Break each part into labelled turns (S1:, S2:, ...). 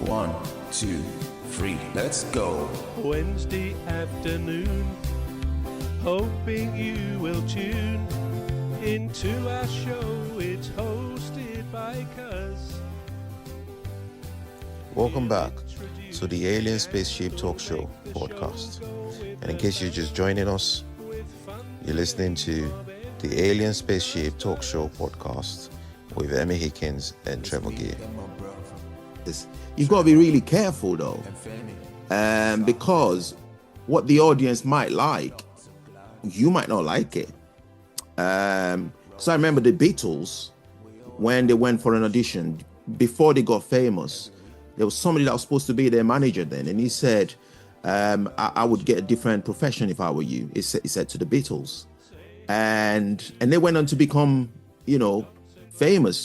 S1: 1, 2, 3, let's go.
S2: Wednesday afternoon, hoping you will tune into our show. It's hosted by Cuz.
S3: Welcome back to the Alien Spaceship Talk Show podcast. And in case you're just joining us, you're listening to the Alien Spaceship Talk Show podcast with Emmy Hikins and Trevor.
S4: You've got to be really careful though, because what the audience might like, you might not like it. So I remember the Beatles, when they went for an audition, before they got famous, there was somebody that was supposed to be their manager then, and he said, I would get a different profession if I were you, he said to the Beatles. And they went on to become, famous,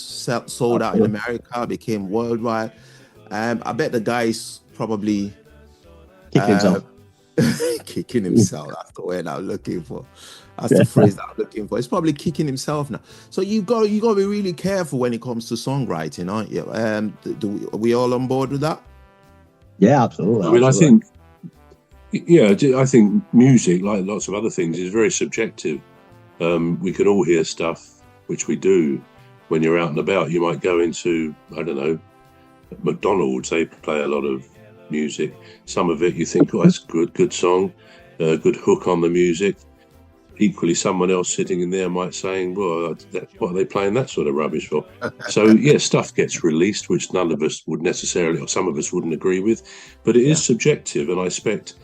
S4: sold out in America, became worldwide. I bet the guy's probably
S5: kicking himself.
S4: Kicking himself. That's the word I'm looking for. That's the phrase that I'm looking for. He's probably kicking himself now. So you got to be really careful when it comes to songwriting, aren't you? Are we all on board with that?
S5: Yeah, absolutely.
S6: I mean, I think music, like lots of other things, is very subjective. We can all hear stuff, which we do when you're out and about. You might go into, I don't know, McDonald's, they play a lot of music. Some of it you think, oh, that's good song, good hook on the music. Equally, someone else sitting in there might saying, well, what are they playing that sort of rubbish for? So, yeah, stuff gets released, which none of us would necessarily, or some of us wouldn't agree with, but it is subjective. And I expect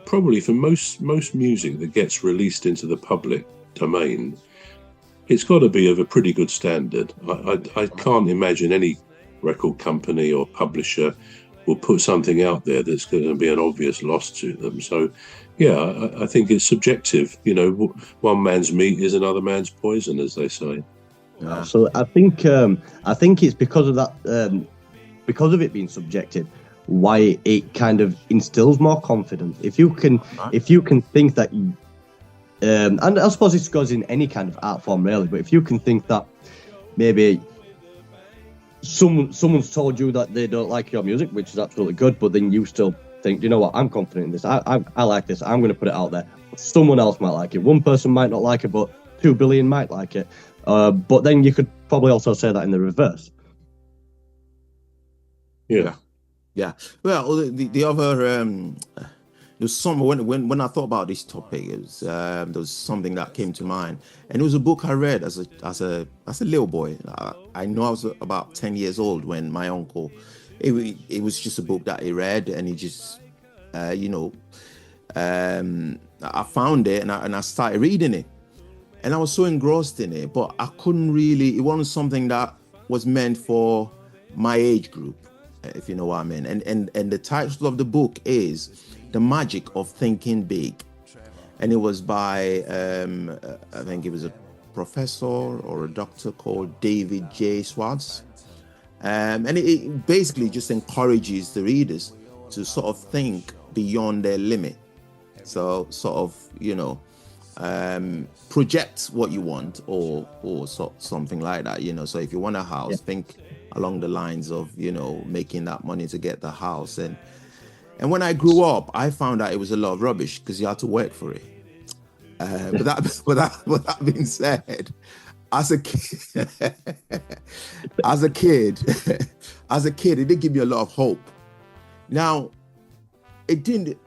S6: probably for most music that gets released into the public domain, it's got to be of a pretty good standard. I can't imagine any record company or publisher will put something out there that's going to be an obvious loss to them. So, yeah, I think it's subjective. One man's meat is another man's poison, as they say.
S5: Yeah. So I think it's because of that, because of it being subjective, why it kind of instills more confidence. If you can think that, and I suppose this goes in any kind of art form really, but if you can think that maybe someone's told you that they don't like your music, which is absolutely good, but then you still think, you know what, I'm confident in this, I like this, I'm going to put it out there. Someone else might like it. One person might not like it, but 2 billion might like it. But then you could probably also say that in the reverse.
S6: Yeah.
S4: Well, the other there's some when I thought about this topic, it was there was something that came to mind, and it was a book I read as a little boy. I know I was about 10 years old when my uncle. It was just a book that he read, and he just I found it and I started reading it, and I was so engrossed in it, but I couldn't really. It wasn't something that was meant for my age group, if you know what I mean. And the title of the book is The Magic of Thinking Big, and it was by I think it was a professor or a doctor called David J. Schwartz, and it basically just encourages the readers to sort of think beyond their limit. So sort of project what you want or something like that. So if you want a house, think along the lines of making that money to get the house. And when I grew up, I found out it was a lot of rubbish because you had to work for it. But that being said, as a kid, it did give me a lot of hope. Now, it didn't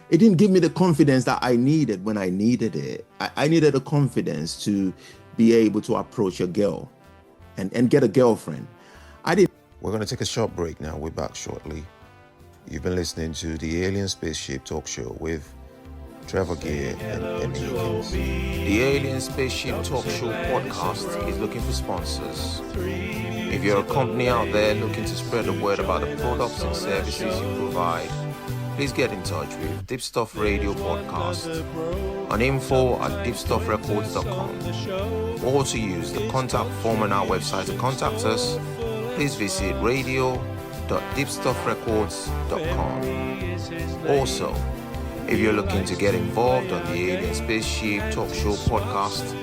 S4: give me the confidence that I needed when I needed it. I needed the confidence to be able to approach a girl and get a girlfriend.
S3: We're going to take a short break now. We're back shortly. You've been listening to the Alien Spaceship Talk Show with Trevor and Emmy Hikins.
S1: The Alien Spaceship Talk Show podcast is looking for sponsors. If you're a company out there looking to spread the word about the products and services you provide, please get in touch with Deepstuff Radio Podcast on info@deepstuffrecords.com, or to use the contact form on our website to contact us, please visit radio.deepstuffrecords.com. Also, if you're looking to get involved on the Alien Spaceship Talk Show podcast,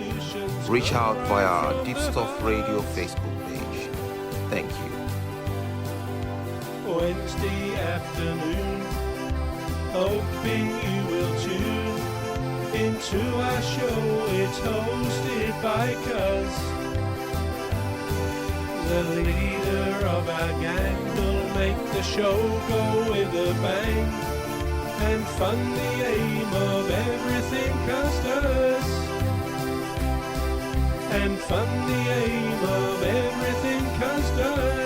S1: reach out via our Deepstuff Radio Facebook page. Thank you.
S2: Wednesday afternoon. Hoping you will tune into our show. It's hosted by Cuz. The leader of our gang will make the show go with a bang and fund the aim of everything Cuz does. And fund the aim of everything Cuz does.